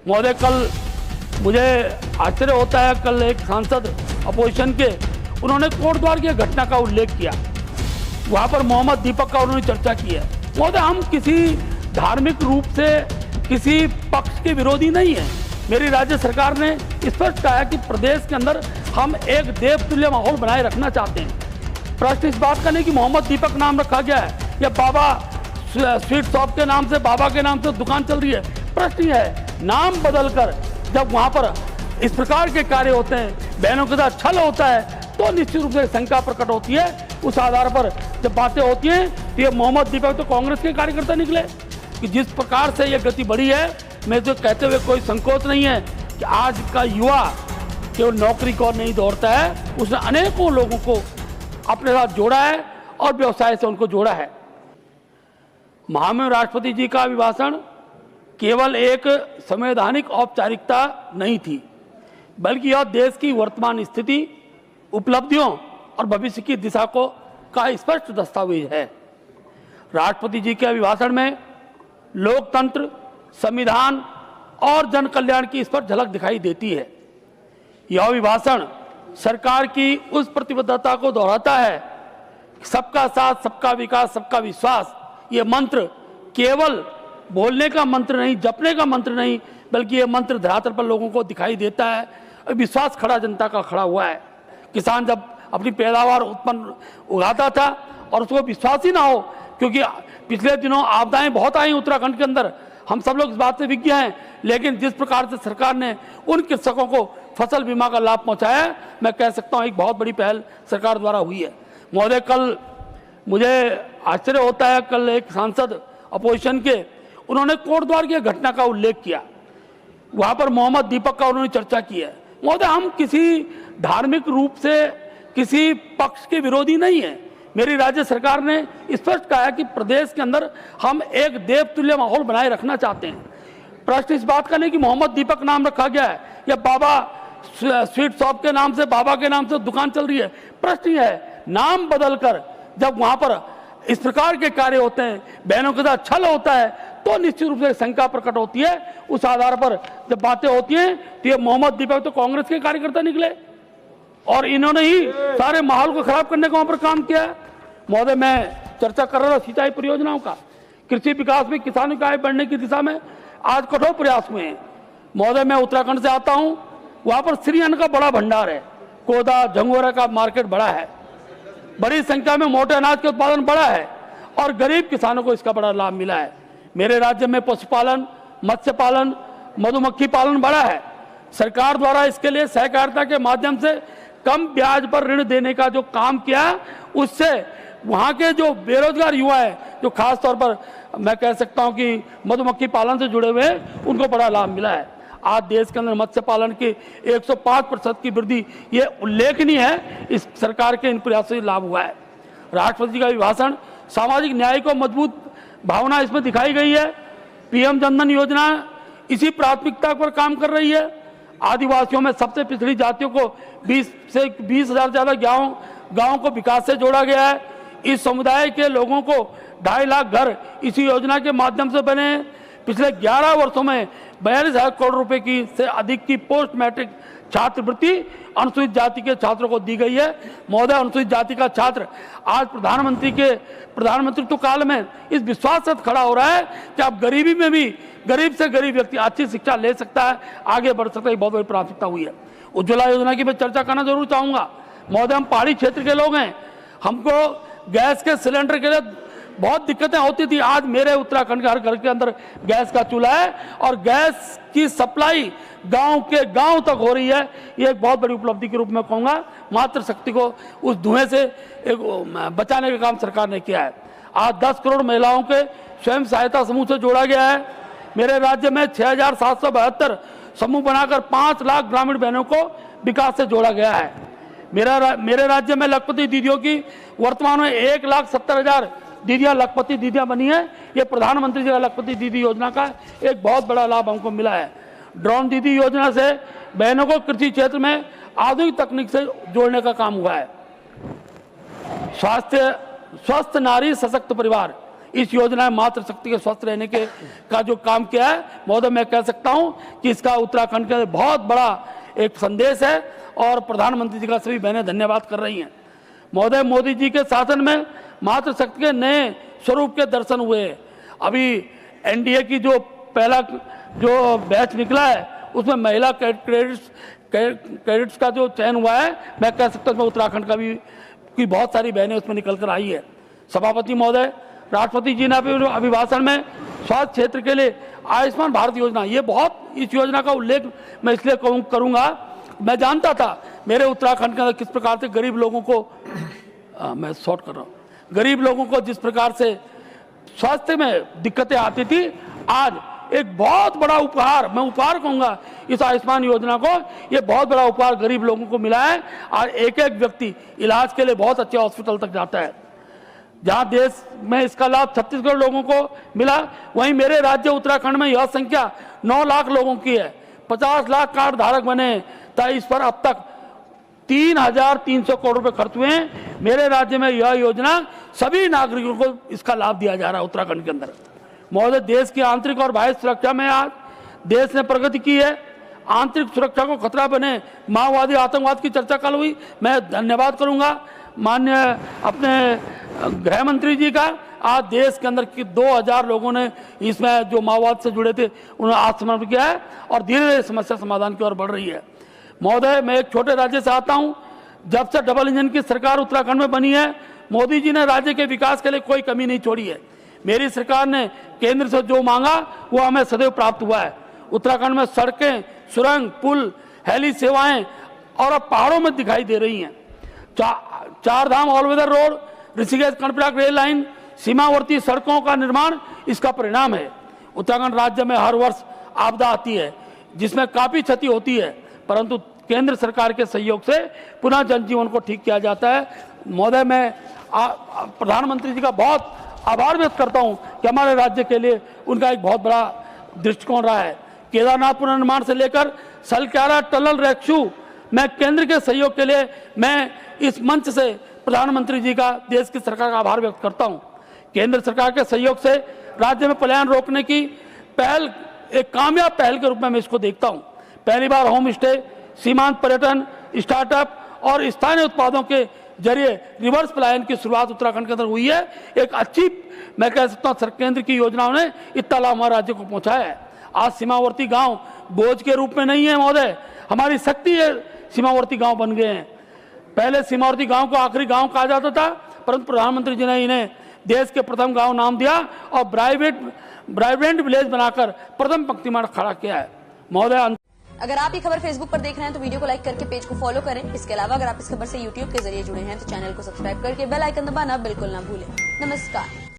महोदय, कल मुझे आश्चर्य होता है, कल एक सांसद अपोजिशन के उन्होंने कोटद्वार की घटना का उल्लेख किया, वहाँ पर मोहम्मद दीपक का उन्होंने चर्चा की है। महोदय, हम किसी धार्मिक रूप से किसी पक्ष के विरोधी नहीं है। मेरी राज्य सरकार ने स्पष्ट कहा है कि प्रदेश के अंदर हम एक देवतुल्य माहौल बनाए रखना चाहते हैं। प्रश्न इस बात का नहीं कि मोहम्मद दीपक नाम रखा गया है या बाबा स्वीट शॉप के नाम से, बाबा के नाम से दुकान चल रही है। प्रश्न यह है, नाम बदलकर जब वहाँ पर इस प्रकार के कार्य होते हैं, बहनों के साथ छल होता है, तो निश्चित रूप से शंका प्रकट होती है। उस आधार पर जब बातें होती हैं तो ये मोहम्मद दीपक तो कांग्रेस के कार्यकर्ता निकले कि जिस प्रकार से ये गति बढ़ी है, मैं जो कहते हुए कोई संकोच नहीं है कि आज का युवा केवल नौकरी को नहीं दौड़ता है, उसने अनेकों लोगों को अपने साथ जोड़ा है और व्यवसाय से उनको जोड़ा है। महामहिम राष्ट्रपति जी का अभिभाषण केवल एक संवैधानिक औपचारिकता नहीं थी, बल्कि यह देश की वर्तमान स्थिति, उपलब्धियों और भविष्य की दिशा का स्पष्ट दस्तावेज है। राष्ट्रपति जी के अभिभाषण में लोकतंत्र, संविधान और जन कल्याण की स्पष्ट झलक दिखाई देती है। यह अभिभाषण सरकार की उस प्रतिबद्धता को दोहराता है, सबका साथ, सबका विकास, सबका विश्वास। ये मंत्र केवल बोलने का मंत्र नहीं, जपने का मंत्र नहीं, बल्कि ये मंत्र धरातल पर लोगों को दिखाई देता है। विश्वास खड़ा जनता का खड़ा हुआ है। किसान जब अपनी पैदावार उत्पन्न उगाता था और उसको विश्वास ही ना हो, क्योंकि पिछले दिनों आपदाएं बहुत आई उत्तराखंड के अंदर, हम सब लोग इस बात से विज्ञ हैं, लेकिन जिस प्रकार से सरकार ने उन कृषकों को फसल बीमा का लाभ पहुंचाया, मैं कह सकता हूं एक बहुत बड़ी पहल सरकार द्वारा हुई है। महोदय, कल मुझे आश्चर्य होता है, कल एक सांसद अपोजिशन के उन्होंने कोटद्वार की घटना का उल्लेख किया, वहाँ पर मोहम्मद दीपक का उन्होंने चर्चा की है। महोदय, हम किसी धार्मिक रूप से किसी पक्ष के विरोधी नहीं है। मेरी राज्य सरकार ने स्पष्ट कहा है कि प्रदेश के अंदर हम एक देवतुल्य माहौल बनाए रखना चाहते हैं। प्रश्न इस बात का नहीं कि मोहम्मद दीपक नाम रखा गया है या बाबा स्वीट शॉप के नाम से, बाबा के नाम से दुकान चल रही है। प्रश्न यह है, नाम बदलकर जब वहाँ पर इस प्रकार के कार्य होते हैं, बहनों के साथ छल होता है, तो निश्चित रूप से शंका प्रकट होती है। उस आधार पर जब बातें होती हैं तो ये मोहम्मद दीपक तो कांग्रेस के कार्यकर्ता निकले और इन्होंने ही सारे माहौल को खराब करने का वहाँ पर काम किया है। महोदय, मैं चर्चा कर रहा था सिंचाई परियोजनाओं का। कृषि विकास में किसानों की आय बढ़ने की दिशा में आज कठोर प्रयास हुए हैं। महोदय, मैं उत्तराखंड से आता हूँ, वहाँ पर श्री अन्न का बड़ा भंडार है, कोदा झंगोरा का मार्केट बड़ा है, बड़ी संख्या में मोटे अनाज के उत्पादन बड़ा है और गरीब किसानों को इसका बड़ा लाभ मिला है। मेरे राज्य में पशुपालन, मत्स्य पालन, मधुमक्खी पालन बड़ा है। सरकार द्वारा इसके लिए सहकारिता के माध्यम से कम ब्याज पर ऋण देने का जो काम किया, उससे वहाँ के जो बेरोजगार युवा है, जो खास तौर पर मैं कह सकता हूँ कि मधुमक्खी पालन से जुड़े हुए हैं, उनको बड़ा लाभ मिला है। आज देश के अंदर मत्स्य पालन की 105% की वृद्धि, ये उल्लेखनीय है। इस सरकार के इन प्रयासों से लाभ हुआ है। राष्ट्रपति जी का अभिभाषण, सामाजिक न्याय को मजबूत भावना इसमें दिखाई गई है। पीएम जनधन योजना इसी प्राथमिकता पर काम कर रही है। आदिवासियों में सबसे पिछड़ी जातियों को 20 से 20,000 ज़्यादा गाँवों को विकास से जोड़ा गया है। इस समुदाय के लोगों को 2.5 लाख घर इसी योजना के माध्यम से बने हैं। पिछले 11 वर्षों में 42,000 करोड़ रुपए की से अधिक की पोस्ट मैट्रिक छात्रवृत्ति अनुसूचित जाति के छात्रों को दी गई है। महोदय, अनुसूचित जाति का छात्र आज प्रधानमंत्रित्व काल में इस विश्वास से खड़ा हो रहा है कि अब गरीबी में भी गरीब से गरीब व्यक्ति अच्छी शिक्षा ले सकता है, आगे बढ़ सकता है। बहुत बड़ी प्राथमिकता हुई है। उज्ज्वला योजना की मैं चर्चा करना जरूर चाहूँगा। महोदय, हम पहाड़ी क्षेत्र के लोग हैं, हमको गैस के सिलेंडर के लिए बहुत दिक्कतें होती थी। आज मेरे उत्तराखंड के हर घर के अंदर गैस का चूल्हा है और गैस की सप्लाई गांव के गांव तक हो रही है। ये एक बहुत बड़ी उपलब्धि के रूप में कहूँगा। मातृशक्ति को उस धुएं से बचाने का काम सरकार ने किया है। आज 10 करोड़ महिलाओं के स्वयं सहायता समूह से जोड़ा गया है। मेरे राज्य में 6,772 समूह बनाकर 5 लाख ग्रामीण बहनों को विकास से जोड़ा गया है। मेरे राज्य में लखपति दीदियों की वर्तमान में 1,70,000 दीदियाँ लखपति दीदियाँ बनी है। ये प्रधानमंत्री जी का लखपति दीदी योजना का एक बहुत बड़ा लाभ हमको मिला है। ड्रोन दीदी योजना से बहनों को कृषि क्षेत्र में आधुनिक तकनीक से जोड़ने का काम हुआ है। स्वस्थ नारी सशक्त परिवार, इस योजना में मातृशक्ति के स्वस्थ रहने के का जो काम किया है महोदय, मैं कह सकता हूं कि इसका उत्तराखंड के बहुत बड़ा एक संदेश है और प्रधानमंत्री जी का सभी बहनें धन्यवाद कर रही हैं। महोदय, मोदी जी के शासन में मातृशक्ति के नए स्वरूप के दर्शन हुए। अभी एनडीए की जो पहला जो बैच निकला है उसमें महिला कैडेट्स का जो चयन हुआ है, मैं कह सकता हूँ उत्तराखंड का भी की बहुत सारी बहनें उसमें निकल कर आई है। सभापति महोदय, राष्ट्रपति जी ने अभिभाषण में स्वास्थ्य क्षेत्र के लिए आयुष्मान भारत योजना, ये बहुत इस योजना का उल्लेख मैं इसलिए करूंगा, मैं जानता था मेरे उत्तराखंड के अंदर किस प्रकार से गरीब लोगों को मैं शॉर्ट कर रहा हूँ, गरीब लोगों को जिस प्रकार से स्वास्थ्य में दिक्कतें आती थी, आज एक बहुत बड़ा उपहार, मैं उपहार कहूंगा इस आयुष्मान योजना को, ये बहुत बड़ा उपहार गरीब लोगों को मिला है और एक एक व्यक्ति इलाज के लिए बहुत अच्छे हॉस्पिटल तक जाता है। जहां देश में इसका लाभ छत्तीसगढ़ लोगों को मिला, वहीं मेरे राज्य उत्तराखंड में यह संख्या 9 लाख लोगों की है। 50 लाख कार्ड धारक बने, तो इस पर अब तक 3,300 करोड़ रुपए खर्च हुए हैं। मेरे राज्य में यह योजना सभी नागरिकों को इसका लाभ दिया जा रहा है उत्तराखंड के अंदर। महोदय, देश की आंतरिक और बाह्य सुरक्षा में आज देश ने प्रगति की है। आंतरिक सुरक्षा को खतरा बने माओवादी आतंकवाद की चर्चा कल हुई, मैं धन्यवाद करूंगा माननीय अपने गृह मंत्री जी का। आज देश के अंदर 2000 लोगों ने इसमें जो माओवाद से जुड़े थे उन्होंने आत्मसमर्पण किया है और धीरे धीरे समस्या समाधान की ओर बढ़ रही है। महोदय, मैं एक छोटे राज्य से आता हूं। जब से डबल इंजन की सरकार उत्तराखंड में बनी है, मोदी जी ने राज्य के विकास के लिए कोई कमी नहीं छोड़ी है। मेरी सरकार ने केंद्र से जो मांगा वो हमें सदैव प्राप्त हुआ है। उत्तराखंड में सड़कें, सुरंग, पुल, हेली सेवाएं और अब पहाड़ों में दिखाई दे रही हैं। 4 Dham all weather road, Rishikesh Karnaprayag rail line, सीमावर्ती सड़कों का निर्माण इसका परिणाम है। उत्तराखंड राज्य में हर वर्ष आपदा आती है जिसमें काफी क्षति होती है, परंतु केंद्र सरकार के सहयोग से पुनः जनजीवन को ठीक किया जाता है। महोदय, मैं प्रधानमंत्री जी का बहुत आभार व्यक्त करता हूं कि हमारे राज्य के लिए उनका एक बहुत बड़ा दृष्टिकोण रहा है। केदारनाथ पुनर्निर्माण से लेकर सलक्यारा टनल रेक्शू में केंद्र के सहयोग के लिए मैं इस मंच से प्रधानमंत्री जी का, देश की सरकार का आभार व्यक्त करता हूं। केंद्र सरकार के सहयोग से राज्य में पलायन रोकने की पहल एक कामयाब पहल के रूप में मैं इसको देखता हूं। पहली बार होम स्टे, सीमांत पर्यटन, स्टार्टअप और स्थानीय उत्पादों के जरिए रिवर्स पलायन की शुरुआत उत्तराखंड के अंदर हुई है। एक अच्छी, मैं कह सकता हूँ, केंद्र की योजनाओं ने इतना लाभ हमारे राज्य को पहुंचाया है। आज सीमावर्ती गांव बोझ के रूप में नहीं है महोदय, हमारी शक्ति है। सीमावर्ती गांव बन गए हैं। पहले सीमावर्ती गांव को आखिरी गांव कहा जाता था, परंतु प्रधानमंत्री जी ने इन्हें देश के प्रथम गांव नाम दिया और ब्राइब्रेंट विलेज बनाकर प्रथम पंक्ति में खड़ा किया है। महोदय, अगर आप ये खबर फेसबुक पर देख रहे हैं तो वीडियो को लाइक करके पेज को फॉलो करें। इसके अलावा अगर आप इस खबर से यूट्यूब के जरिए जुड़े हैं तो चैनल को सब्सक्राइब करके बेल आइकन दबाना बिल्कुल ना भूलें। नमस्कार।